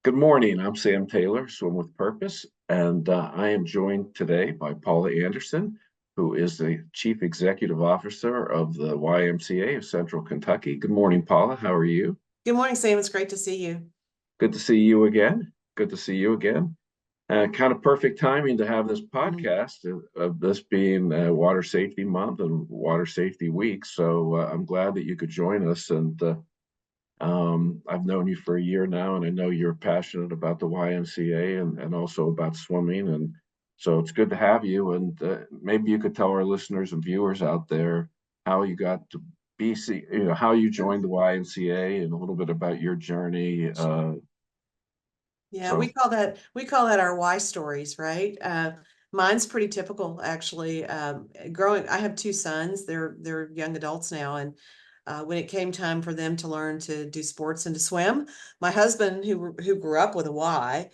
Good morning. I'm Sam Taylor, Swim with Purpose, and I am joined today by Paula Anderson, who is the Chief Executive Officer of the YMCA of Central Kentucky. Good morning, Paula. How are you? Good morning, Sam. It's great to see you. Good to see you again. Good to see you again. Kind of perfect timing to have this Mhm. podcast of this being Water Safety Month and Water Safety Week. So I'm glad that you could join us. And I've known you for a year now, and I know you're passionate about the YMCA and also about swimming. And so it's good to have you. And maybe you could tell our listeners and viewers out there how you got to BC, how you Sure. joined the YMCA and a little bit about your journey. Yeah, So, we call that our why stories, right? Mine's pretty typical, actually. I have two sons. They're young adults now, and when it came time for them to learn to do sports and to swim, my husband, who grew up with a Y,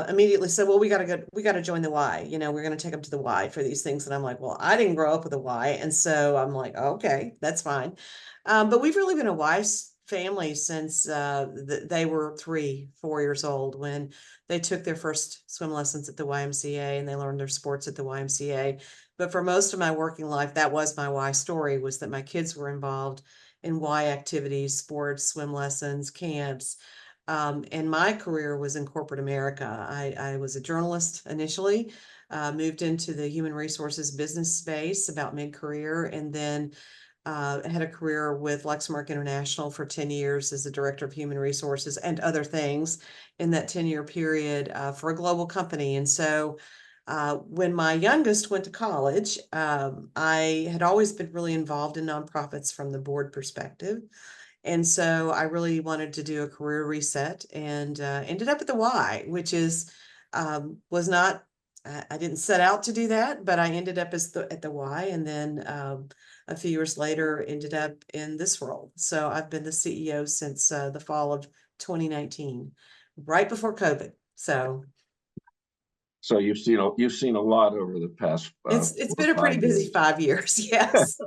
immediately said, "Well, we got to join the Y. We're going to take them to the Y for these things." And I'm like, "Well, I didn't grow up with a Y," and so I'm like, "Okay, that's fine." But we've really been a wise family since they were 4 years old when they took their first swim lessons at the YMCA and they learned their sports at the YMCA. But for most of my working life, that was my why story, was that my kids were involved in Y activities, sports, swim lessons, camps. And my career was in corporate America. I was a journalist initially, moved into the human resources business space about mid-career, and then had a career with Lexmark International for 10 years as the director of human resources and other things in that 10-year period for a global company. And so when my youngest went to college, I had always been really involved in nonprofits from the board perspective. And so I really wanted to do a career reset and ended up at the Y, which was not, I didn't set out to do that, but I ended up at the Y, and then a few years later ended up in this role. So I've been the CEO since the fall of 2019, right before COVID. So so you've seen a lot over the past it's four or been a pretty five busy years. 5 years. Yes.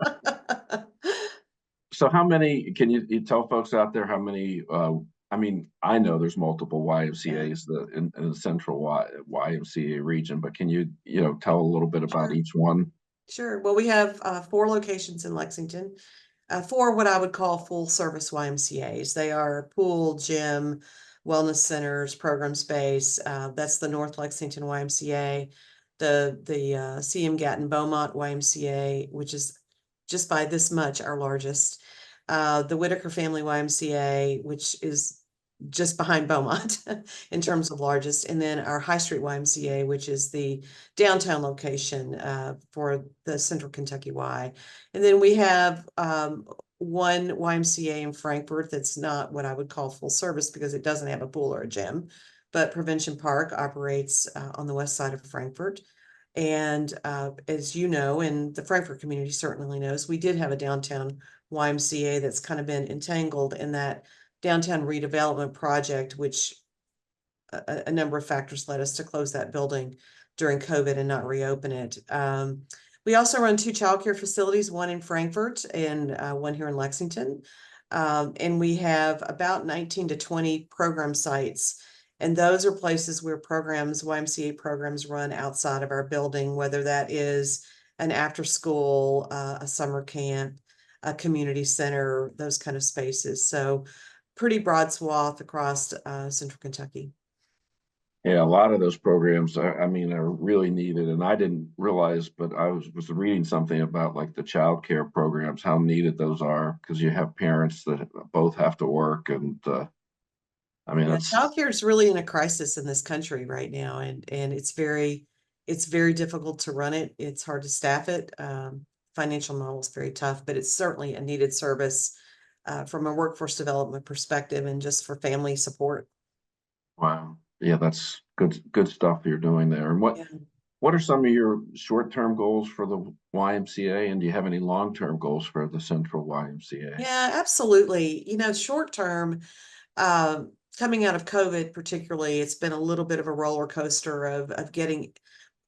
So how many, can you tell folks out there how many, I mean, I know there's multiple Yeah, YMCA's in the central YMCA region, but can you tell a little bit about sure. each one? Sure. Well, we have four locations in Lexington, four what I would call full service YMCA's. They are pool, gym, wellness centers, program space. That's the North Lexington YMCA, the CM Gatton Beaumont YMCA, which is just by this much our largest. The Whitaker Family YMCA, which is just behind Beaumont in terms of largest, and then our High Street YMCA, which is the downtown location for the Central Kentucky Y. And then we have one YMCA in Frankfort that's not what I would call full service because it doesn't have a pool or a gym, but Prevention Park operates on the west side of Frankfort. And as you know, and the Frankfort community certainly knows, we did have a downtown YMCA that's kind of been entangled in that downtown redevelopment project, which a number of factors led us to close that building during COVID and not reopen it. We also run two childcare facilities, one in Frankfort and one here in Lexington. And we have about 19 to 20 program sites. And those are places where YMCA programs run outside of our building, whether that is an after school, a summer camp, a community center, those kind of spaces. So pretty broad swath across Central Kentucky. Yeah, a lot of those programs, I mean, are really needed, and I didn't realize, but I was reading something about like the child care programs, how needed those are, because you have parents that both have to work, and I mean, Yeah, it's childcare is really in a crisis in this country right now, and it's very difficult to run it. It's hard to staff it. Financial model is very tough, but it's certainly a needed service from a workforce development perspective and just for family support. wow, yeah, that's good stuff you're doing there. And what Yeah. what are some of your short-term goals for the YMCA, and do you have any long-term goals for the Central YMCA? Yeah, absolutely. Short term, um, coming out of COVID, particularly, it's been a little bit of a roller coaster of getting,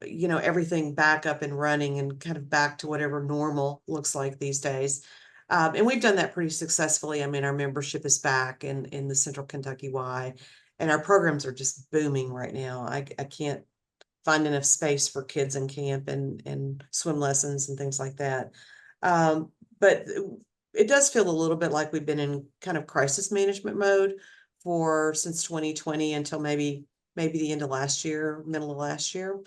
everything back up and running and kind of back to whatever normal looks like these days. And we've done that pretty successfully. I mean, our membership is back in the Central Kentucky Y. and our programs are just booming right now. I can't find enough space for kids in camp and swim lessons and things like that. But it does feel a little bit like we've been in kind of crisis management mode for since 2020 until maybe the end of last year, middle of last year.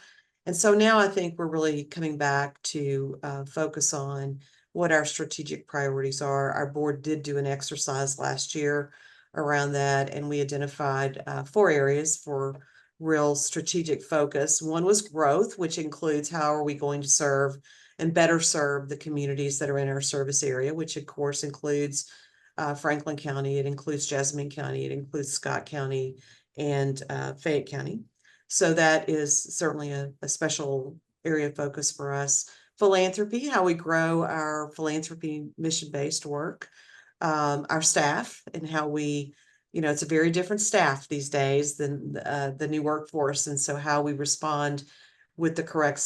And so now I think we're really coming back to focus on what our strategic priorities are. Our board did do an exercise last year around that, and we identified 4 areas for real strategic focus. One was growth, which includes how are we going to serve and better serve the communities that are in our service area, which of course includes Franklin County, it includes Jasmine County, it includes Scott County, and Fayette County. So that is certainly a special area of focus for us. Philanthropy, how we grow our philanthropy mission-based work. Our staff and how we, it's a very different staff these days than the new workforce. And so how we respond with the correct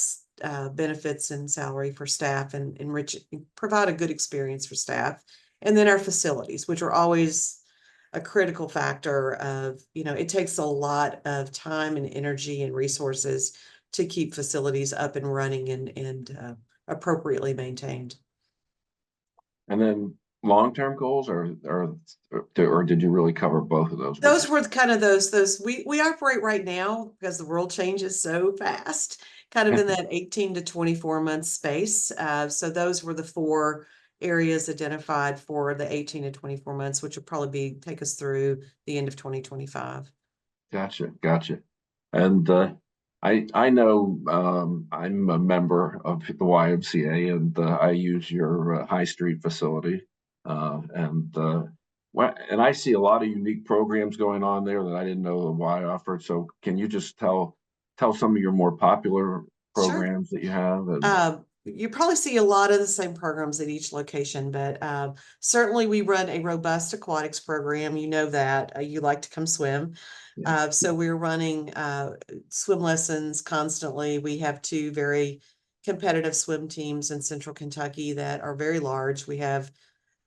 benefits and salary for staff and provide a good experience for staff. And then our facilities, which are always a critical factor of, it takes a lot of time and energy and resources to keep facilities up and running and appropriately maintained. And then long-term goals, or did you really cover both of those? Those were kind of those we operate right now because the world changes so fast, kind of in that 18 to 24 month space. So those were the 4 areas identified for the 18 to 24 months, which will probably take us through the end of 2025. Gotcha. And I know I'm a member of the YMCA, and I use your High Street facility, and I see a lot of unique programs going on there that I didn't know the Y offered. So can you just tell some of your more popular Sure. programs that you have? And You probably see a lot of the same programs at each location, but certainly we run a robust aquatics program. You know that you like to come swim. yeah, So we're running swim lessons constantly. We have 2 very competitive swim teams in Central Kentucky that are very large. We have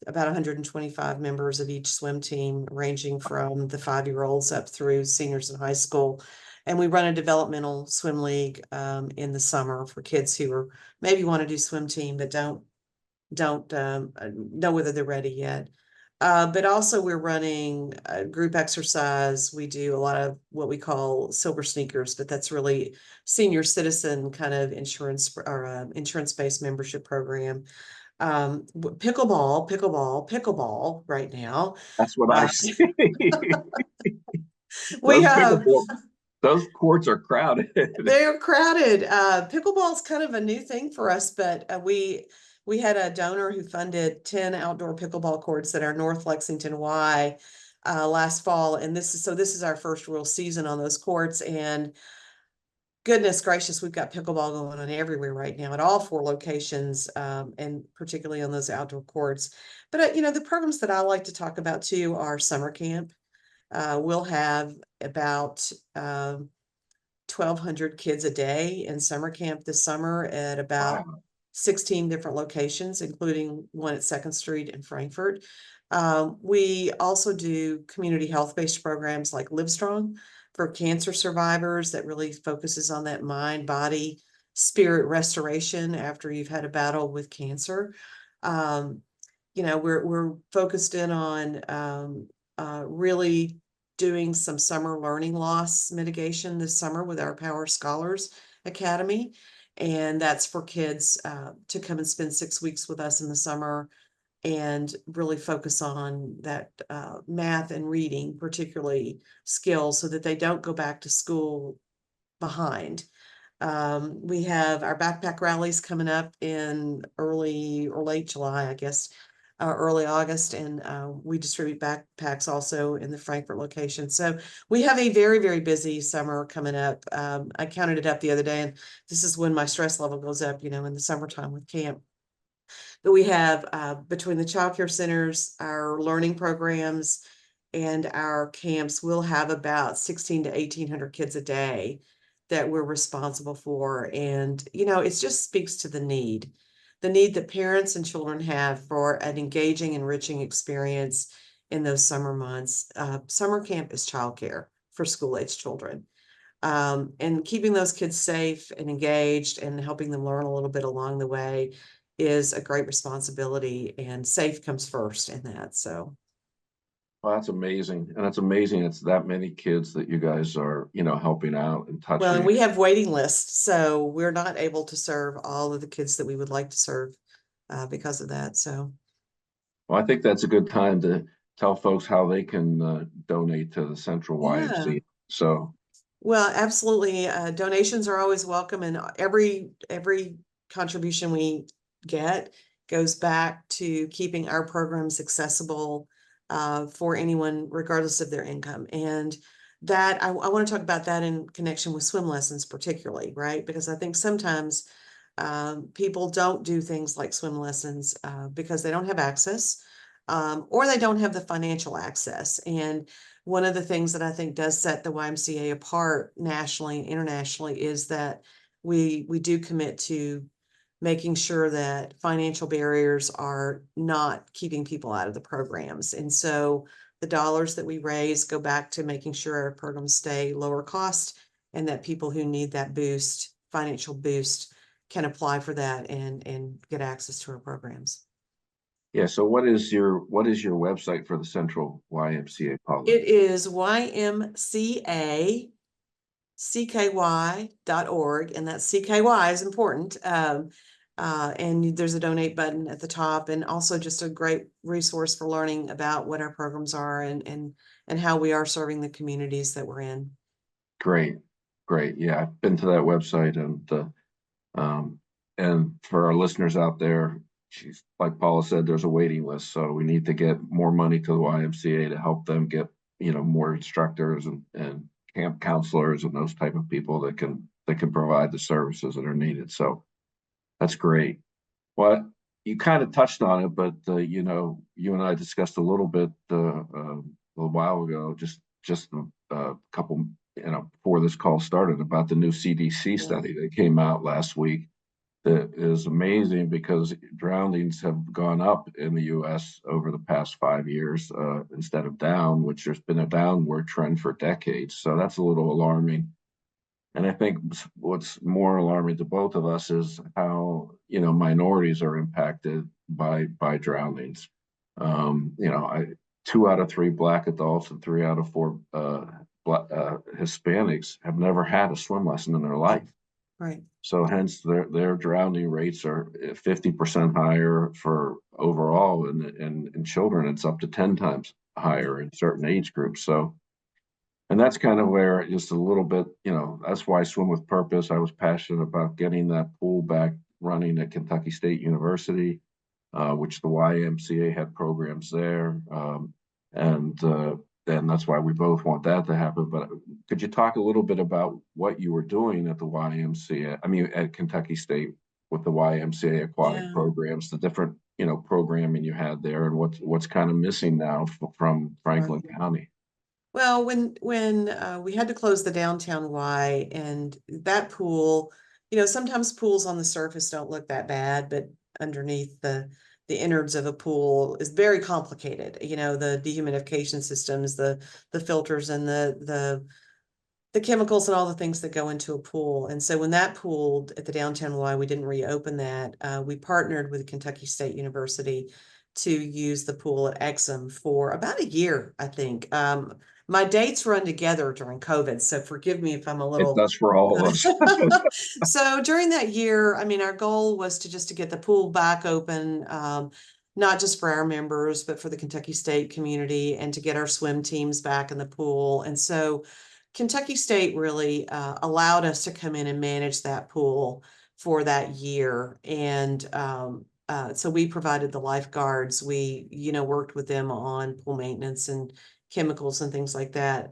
about 125 members of each swim team, ranging from the 5-year-olds up through seniors in high school. And we run a developmental swim league in the summer for kids who are maybe want to do swim team but don't know whether they're ready yet. But also we're running a group exercise. We do a lot of what we call silver sneakers, but that's really senior citizen kind of insurance or insurance-based membership program. Pickleball right now. that's what I Uh, see. we Those have pickleball, those courts are crowded. They're crowded. Pickleball is kind of a new thing for us, but we had a donor who funded 10 outdoor pickleball courts at our North Lexington Y last fall, and this is our first real season on those courts. And goodness gracious, we've got pickleball going on everywhere right now at all 4 locations, and particularly on those outdoor courts. But the programs that I like to talk about too are summer camp. We'll have about 1,200 kids a day in summer camp this summer at about Wow. 16 different locations, including one at Second Street in Frankfort. We also do community health-based programs like Livestrong for cancer survivors that really focuses on that mind, body, spirit restoration after you've had a battle with cancer. Um, we're focused in on really doing some summer learning loss mitigation this summer with our Power Scholars Academy. And that's for kids to come and spend 6 weeks with us in the summer and really focus on that math and reading, particularly skills, so that they don't go back to school behind. We have our backpack rallies coming up in early or late July, I guess, early August, and we distribute backpacks also in the Frankfort location. So we have a very, very busy summer coming up. I counted it up the other day, and this is when my stress level goes up, in the summertime with camp. But we have between the childcare centers, our learning programs, and our camps, we'll have about 16 to 1,800 kids a day that we're responsible for. And, it just speaks to the need that parents and children have for an engaging, enriching experience in those summer months. Summer camp is childcare for school-age children. And keeping those kids safe and engaged and helping them learn a little bit along the way is a great responsibility, and safe comes first in that. So, Well, that's amazing. And it's amazing it's that many kids that you guys are, helping out and well, and touching. we have waiting lists, so we're not able to serve all of the kids that we would like to serve because of that. So, Well, I think that's a good time to tell folks how they can donate to the Central yeah. YMCA. So, Well, absolutely. Donations are always welcome, and every contribution we get goes back to keeping our programs accessible for anyone, regardless of their income. And that I want to talk about that in connection with swim lessons, particularly, right? Because I think sometimes people don't do things like swim lessons because they don't have access, or they don't have the financial access. And one of the things that I think does set the YMCA apart nationally and internationally is that we do commit to making sure that financial barriers are not keeping people out of the programs. And so the dollars that we raise go back to making sure our programs stay lower cost, and that people who need that boost, financial boost, can apply for that and get access to our programs. yeah. So what is your website for the Central YMCA, Paula? It is YMCA.CKY.org, and that CKY is important. And there's a donate button at the top, and also just a great resource for learning about what our programs are and how we are serving the communities that we're in. Great, great. Yeah, I've been to that website, um, and for our listeners out there, she's like Paula said, there's a waiting list, so we need to get more money to the YMCA to help them get more instructors and camp counselors and those type of people that can provide the services that are needed. So that's great. Well, you kind of touched on it, but you and I discussed a little bit a little while ago, just a couple, before this call started, about the new CDC Yeah. study that came out last week. That is amazing because drownings have gone up in the U.S. over the past 5 years instead of down, which there's been a downward trend for decades. So that's a little alarming. And I think what's more alarming to both of us is how, minorities are impacted by drownings. I 2 out of 3 Black adults and 3 out of 4 Hispanics have never had a swim lesson in their life. Right. So hence their drowning rates are 50% higher for overall, and in children it's up to 10 times higher in certain age groups. So, and that's kind of where just a little bit, that's why Swim with Purpose, I was passionate about getting that pool back running at Kentucky State University, which the YMCA had programs there. And that's why we both want that to happen. But could you talk a little bit about what you were doing at the YMCA, I mean, at Kentucky State with the YMCA aquatic Yeah. programs, the different, programming you had there, and what's kind of missing now from Franklin Right. County? Well, when we had to close the downtown Y, and that pool, sometimes pools on the surface don't look that bad, but underneath the innards of a pool is very complicated. The dehumidification systems, the filters, and the chemicals and all the things that go into a pool. And so when that pool at the downtown Y, we didn't reopen that. We partnered with Kentucky State University to use the pool at Exum for about a year, I think. My dates run together during COVID, so forgive me if I'm a It little. does for all of us. So during that year, I mean, our goal was to get the pool back open, not just for our members, but for the Kentucky State community, and to get our swim teams back in the pool. And so Kentucky State really allowed us to come in and manage that pool for that year. And so we provided the lifeguards. We, worked with them on pool maintenance and chemicals and things like that.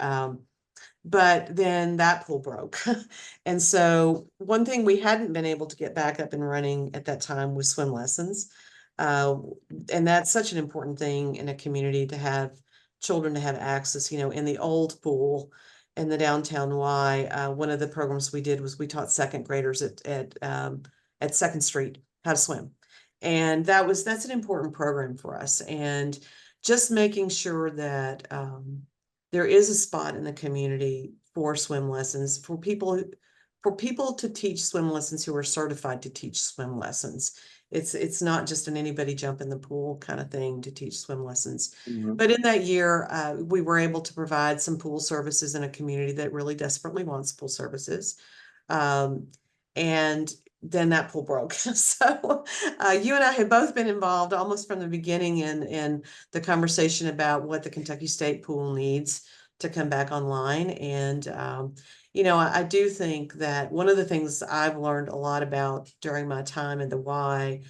But then that pool broke. And so one thing we hadn't been able to get back up and running at that time was swim lessons. Uh, and that's such an important thing in a community, to have children to have access. In the old pool in the downtown Y, one of the programs we did was we taught second graders at Second Street how to swim. And that's an important program for us. And just making sure that there is a spot in the community for swim lessons for people to teach swim lessons who are certified to teach swim lessons. It's not just an anybody jump in the pool kind of thing to teach swim lessons. Mhm. But in that year, we were able to provide some pool services in a community that really desperately wants pool services. Um, and then that pool broke. So you and I have both been involved almost from the beginning in the conversation about what the Kentucky State pool needs to come back online. And I do think that one of the things I've learned a lot about during my time at the Y,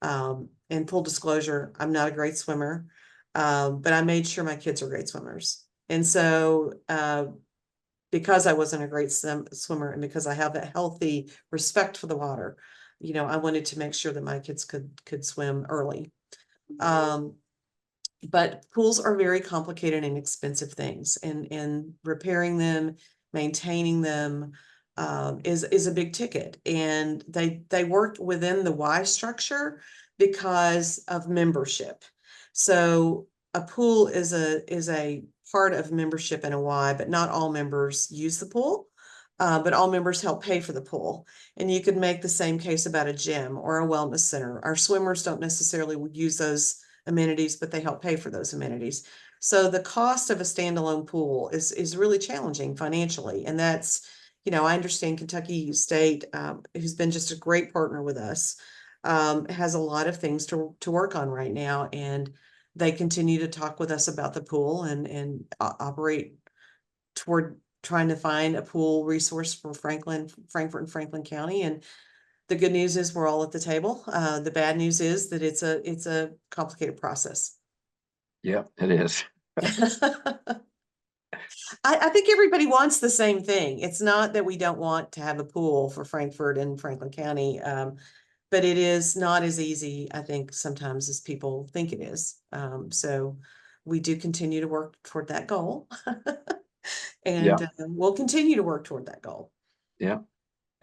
and full disclosure, I'm not a great swimmer, but I made sure my kids are great swimmers. And so because I wasn't a great swimmer and because I have a healthy respect for the water, I wanted to make sure that my kids could swim early. But pools are very complicated and expensive things, and repairing them, maintaining them, is a big ticket. And they work within the Y structure because of membership. So a pool is a part of membership in a Y, but not all members use the pool. But all members help pay for the pool. And you could make the same case about a gym or a wellness center. Our swimmers don't necessarily use those amenities, but they help pay for those amenities. So the cost of a standalone pool is really challenging financially. And that's, I understand Kentucky State, who's been just a great partner with us, has a lot of things to work on right now. And they continue to talk with us about the pool and operate toward trying to find a pool resource for Frankfort and Franklin County. And the good news is we're all at the table. The bad news is that it's a complicated process. Yeah, it is. I think everybody wants the same thing. It's not that we don't want to have a pool for Frankfort and Franklin County, but it is not as easy, I think, sometimes as people think it is. So we do continue to work toward that goal, Yeah, and we'll continue to work toward that goal. yeah.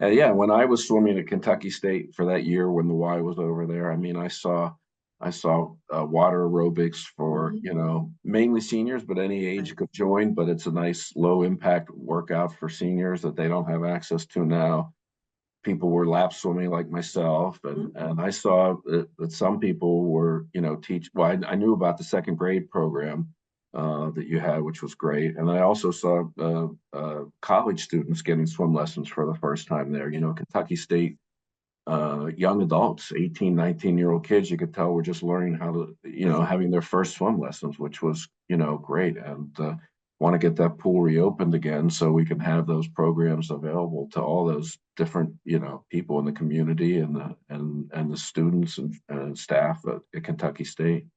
Yeah, when I was swimming at Kentucky State for that year when the Y was over there, I mean, I saw water aerobics for, Mhm. mainly seniors, but any age Right. could join. But it's a nice low impact workout for seniors that they don't have access to now. People were lap swimming like myself, and Mhm. and I saw that some people were, teach. Well, I knew about the second grade program that you had, which was great, and I also saw college students getting swim lessons for the first time there. Kentucky State young adults, 18, 19-year-old kids, you could tell were just learning how to, Right. having their first swim lessons, which was, great. And want to get that pool reopened again so we can have those programs available to all those different, people in the community and the students and staff at Kentucky State.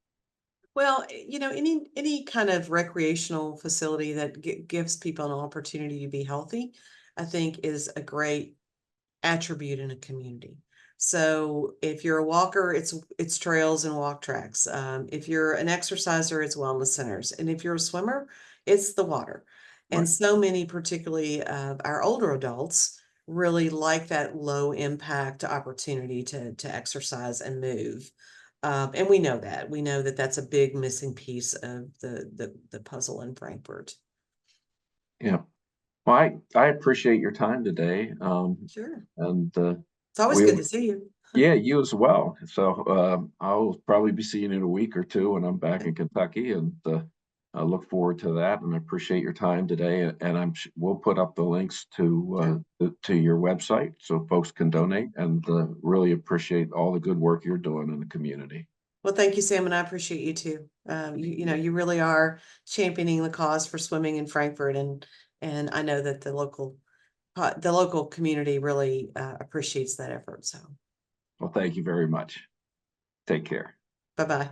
Well, any kind of recreational facility that gives people an opportunity to be healthy, I think is a great attribute in a community. So if you're a walker, it's trails and walk tracks. If you're an exerciser, it's wellness centers. And if you're a swimmer, it's the water. And Right. so many, particularly our older adults, really like that low impact opportunity to exercise and move. And we know that that's a big missing piece of the puzzle in Frankfurt. Yeah. Well, I appreciate your time today. Sure. And It's always we good to see you. Yeah, you as well. So I'll probably be seeing you in a week or two when I'm back in Kentucky, and I look forward to that. And I appreciate your time today. And we'll put up the links Sure. to your website so folks can donate. And really appreciate all the good work you're doing in the community. Well, thank you, Sam, and I appreciate you too. You really are championing the cause for swimming in Frankfurt, and I know that the local community really appreciates that effort. So, Well, thank you very much. Take care. bye bye.